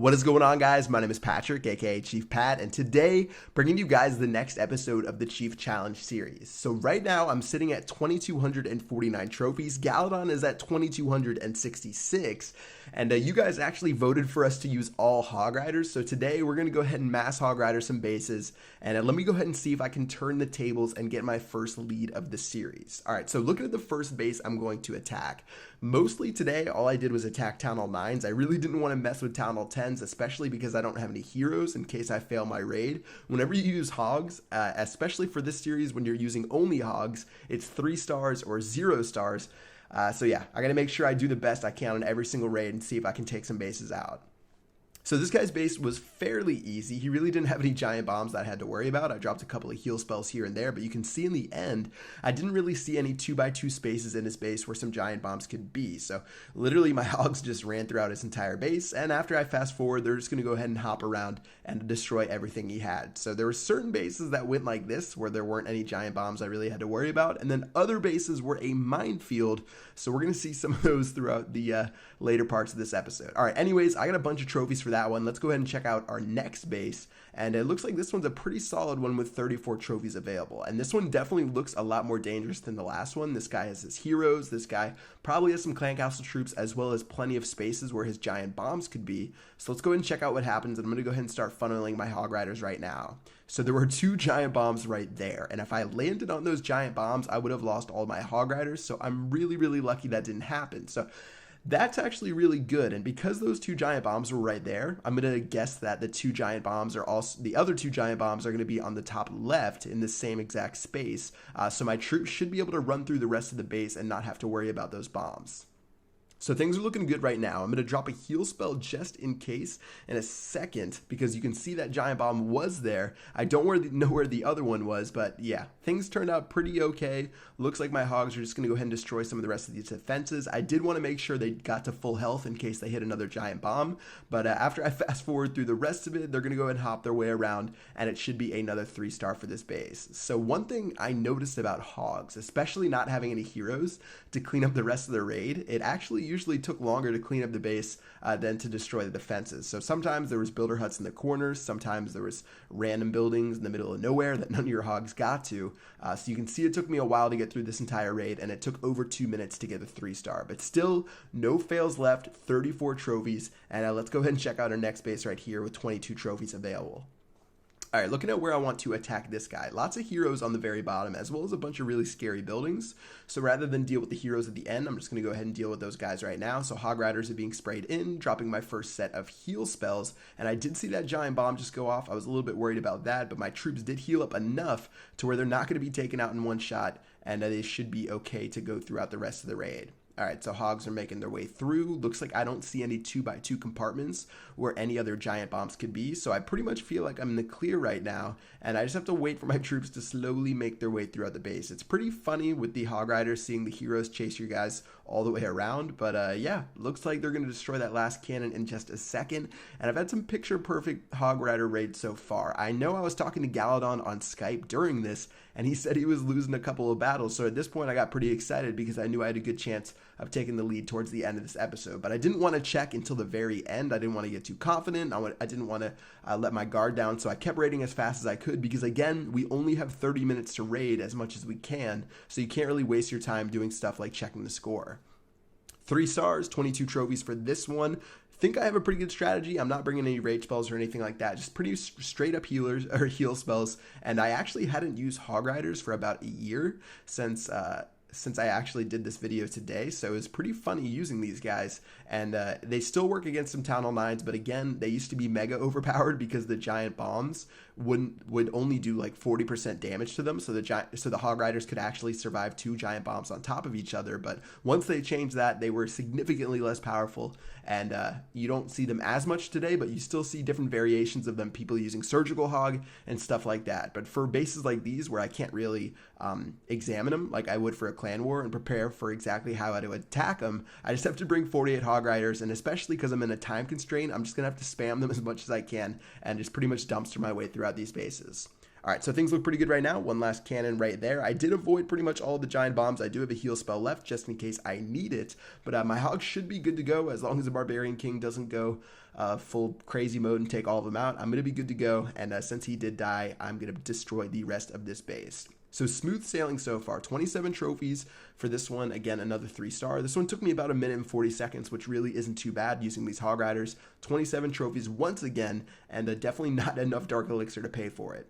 What is going on, guys? My name is Patrick, aka Chief Pat, and today bringing you guys the next episode of the Chief Challenge series. So right now I'm sitting at 2,249 trophies. Galadon is at 2,266, and you guys actually voted for us to use all Hog Riders. So today we're going to go ahead and mass Hog Rider some bases, and let me go ahead and see if I can turn the tables and get my first lead of the series. All right, so looking at the first base I'm going to attack. Mostly today, all I did was attack Town Hall 9s. I really didn't want to mess with Town Hall 10s, especially because I don't have any heroes in case I fail my raid. Whenever you use hogs, especially for this series when you're using only hogs, it's 3 stars or 0 stars. So yeah, I got to make sure I do the best I can on every single raid and see if I can take some bases out. So this guy's base was fairly easy. He really didn't have any giant bombs that I had to worry about. I dropped a couple of heal spells here and there, but you can see in the end, I didn't really see any 2x2 spaces in his base where some giant bombs could be. So literally my hogs just ran throughout his entire base, and after I fast forward, they're just going to go ahead and hop around and destroy everything he had. So there were certain bases that went like this, where there weren't any giant bombs I really had to worry about, and then other bases were a minefield. So we're going to see some of those throughout the later parts of this episode. All right, anyways, I got a bunch of trophies for that one. Let's go ahead and check out our next base, and it looks like this one's a pretty solid one with 34 trophies available, and this one definitely looks a lot more dangerous than the last one. This guy has his heroes, this guy probably has some clan castle troops, as well as plenty of spaces where his giant bombs could be. So let's go ahead and check out what happens, and I'm going to go ahead and start funneling my Hog Riders right now. So there were 2 giant bombs right there, and if I landed on those giant bombs, I would have lost all my Hog Riders, so I'm really lucky that didn't happen. So that's actually really good, and because those 2 giant bombs were right there, I'm going to guess that the other 2 giant bombs are going to be on the top left in the same exact space, so my troops should be able to run through the rest of the base and not have to worry about those bombs. So things are looking good right now. I'm going to drop a heal spell just in case in a second, because you can see that giant bomb was there. I don't know where the other one was, but yeah, things turned out pretty okay. Looks like my hogs are just going to go ahead and destroy some of the rest of these defenses. I did want to make sure they got to full health in case they hit another giant bomb, but after I fast forward through the rest of it, they're going to go ahead and hop their way around, and it should be another 3-star for this base. So one thing I noticed about hogs, especially not having any heroes to clean up the rest of the raid, it actually usually took longer to clean up the base than to destroy the defenses. So sometimes there was builder huts in the corners, sometimes there was random buildings in the middle of nowhere that none of your hogs got to. So you can see it took me a while to get through this entire raid, and it took over 2 minutes to get a 3-star. But still, no fails left, 34 trophies, and let's go ahead and check out our next base right here with 22 trophies available. All right, looking at where I want to attack this guy. Lots of heroes on the very bottom, as well as a bunch of really scary buildings. So rather than deal with the heroes at the end, I'm just going to go ahead and deal with those guys right now. So Hog Riders are being sprayed in, dropping my first set of heal spells. And I did see that giant bomb just go off. I was a little bit worried about that, but my troops did heal up enough to where they're not going to be taken out in one shot, and they should be okay to go throughout the rest of the raid. All right, so hogs are making their way through. Looks like I don't see any 2x2 compartments where any other giant bombs could be, so I pretty much feel like I'm in the clear right now, and I just have to wait for my troops to slowly make their way throughout the base. It's pretty funny with the Hog Riders seeing the heroes chase you guys all the way around, but yeah, looks like they're going to destroy that last cannon in just a second, and I've had some picture-perfect Hog Rider raids so far. I know I was talking to Galadon on Skype during this, and he said he was losing a couple of battles, so at this point I got pretty excited because I knew I had a good chance of taking the lead towards the end of this episode, but I didn't want to check until the very end. I didn't want to get too confident. I didn't want to let my guard down, so I kept raiding as fast as I could because, again, we only have 30 minutes to raid as much as we can, so you can't really waste your time doing stuff like checking the score. 3 stars, 22 trophies for this one. Think I have a pretty good strategy. I'm not bringing any rage spells or anything like that, just pretty straight up healers or heal spells, and I actually hadn't used Hog Riders for about a year since I actually did this video today, so it was pretty funny using these guys, and they still work against some Town Hall 9s, but again, they used to be mega overpowered because the giant bombs would only do like 40% damage to them, so the Hog Riders could actually survive 2 giant bombs on top of each other, but once they changed that, they were significantly less powerful, and you don't see them as much today, but you still see different variations of them, people using Surgical Hog and stuff like that. But for bases like these where I can't really examine them like I would for a clan war and prepare for exactly how to attack them, I just have to bring 48 Hog Riders, and especially because I'm in a time constraint, I'm just going to have to spam them as much as I can and just pretty much dumpster my way throughout these bases. All right, so things look pretty good right now. One last cannon right there. I did avoid pretty much all the giant bombs. I do have a heal spell left just in case I need it. But my hog should be good to go as long as the Barbarian King doesn't go full crazy mode and take all of them out. I'm going to be good to go. And since he did die, I'm going to destroy the rest of this base. So smooth sailing so far. 27 trophies for this one. Again, another 3-star. This one took me about 1 minute and 40 seconds, which really isn't too bad using these Hog Riders. 27 trophies once again, and definitely not enough Dark Elixir to pay for it.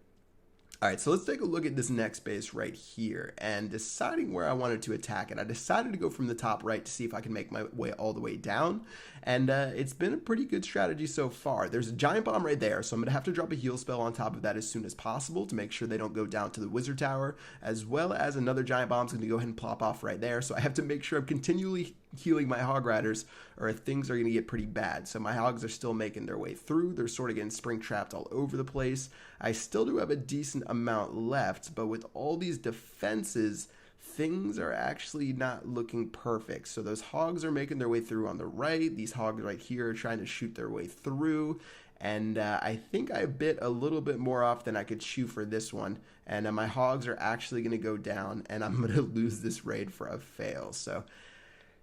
All right, so let's take a look at this next base right here and deciding where I wanted to attack it. I decided to go from the top right to see if I can make my way all the way down, and it's been a pretty good strategy so far. There's a giant bomb right there, so I'm going to have to drop a heal spell on top of that as soon as possible to make sure they don't go down to the wizard tower, as well as another giant bomb's going to go ahead and plop off right there. So I have to make sure I'm continually healing my Hog Riders or things are going to get pretty bad. So my hogs are still making their way through. They're sort of getting spring trapped all over the place. I still do have a decent amount left, but with all these defenses, things are actually not looking perfect. So those hogs are making their way through on the right. These hogs right here are trying to shoot their way through. And I think I bit a little bit more off than I could chew for this one. And my hogs are actually going to go down, and I'm going to lose this raid for a fail. So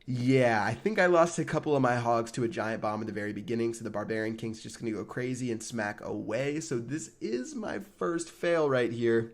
yeah, I think I lost a couple of my hogs to a giant bomb in the very beginning, so the Barbarian King's just going to go crazy and smack away. So this is my first fail right here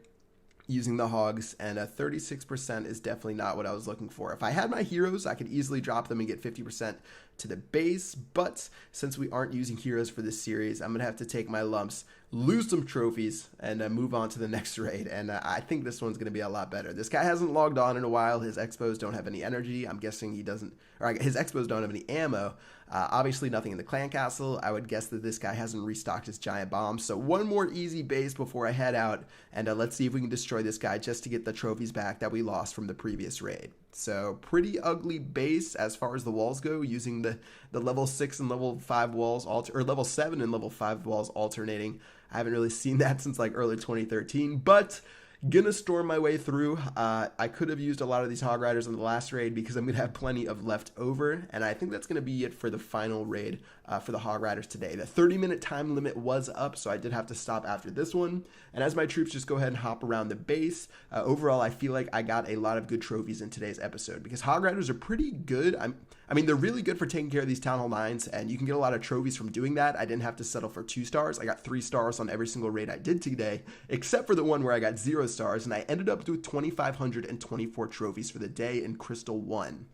using the hogs, and 36% is definitely not what I was looking for. If I had my heroes, I could easily drop them and get 50% to the base, but since we aren't using heroes for this series, I'm going to have to take my lumps, lose some trophies, and move on to the next raid, and I think this one's going to be a lot better. This guy hasn't logged on in a while. His expos don't have any energy. I'm guessing he doesn't, or his expos don't have any ammo. Obviously nothing in the clan castle. I would guess that this guy hasn't restocked his giant bomb. So one more easy base before I head out, and let's see if we can destroy this guy just to get the trophies back that we lost from the previous raid. So pretty ugly base as far as the walls go, using the level 6 and level 5 walls, or level 7 and level 5 walls alternating. I haven't really seen that since like early 2013, but gonna storm my way through. I could have used a lot of these Hog Riders in the last raid because I'm gonna have plenty of left over, and I think that's gonna be it for the final raid for the Hog Riders today. The 30-minute time limit was up, so I did have to stop after this one. And as my troops just go ahead and hop around the base, overall I feel like I got a lot of good trophies in today's episode because Hog Riders are pretty good. I mean, they're really good for taking care of these Town Hall 9s, and you can get a lot of trophies from doing that. I didn't have to settle for 2 stars. I got 3 stars on every single raid I did today, except for the one where I got 0 stars, and I ended up with 2,524 trophies for the day in Crystal 1.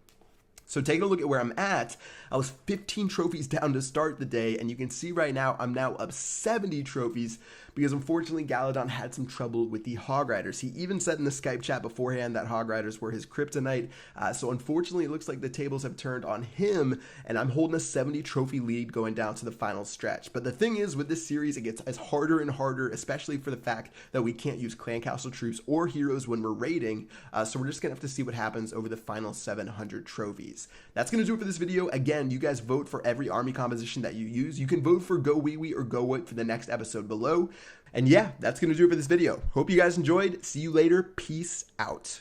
So taking a look at where I'm at, I was 15 trophies down to start the day, and you can see right now I'm now up 70 trophies because unfortunately Galadon had some trouble with the Hog Riders. He even said in the Skype chat beforehand that Hog Riders were his kryptonite, so unfortunately it looks like the tables have turned on him, and I'm holding a 70 trophy lead going down to the final stretch. But the thing is, with this series, it gets harder and harder, especially for the fact that we can't use clan castle troops or heroes when we're raiding, so we're just gonna have to see what happens over the final 700 trophies. That's going to do it for this video. Again, you guys vote for every army composition that you use. You can vote for Go Wee Wee or Go What for the next episode below. And yeah, that's going to do it for this video. Hope you guys enjoyed. See you later. Peace out.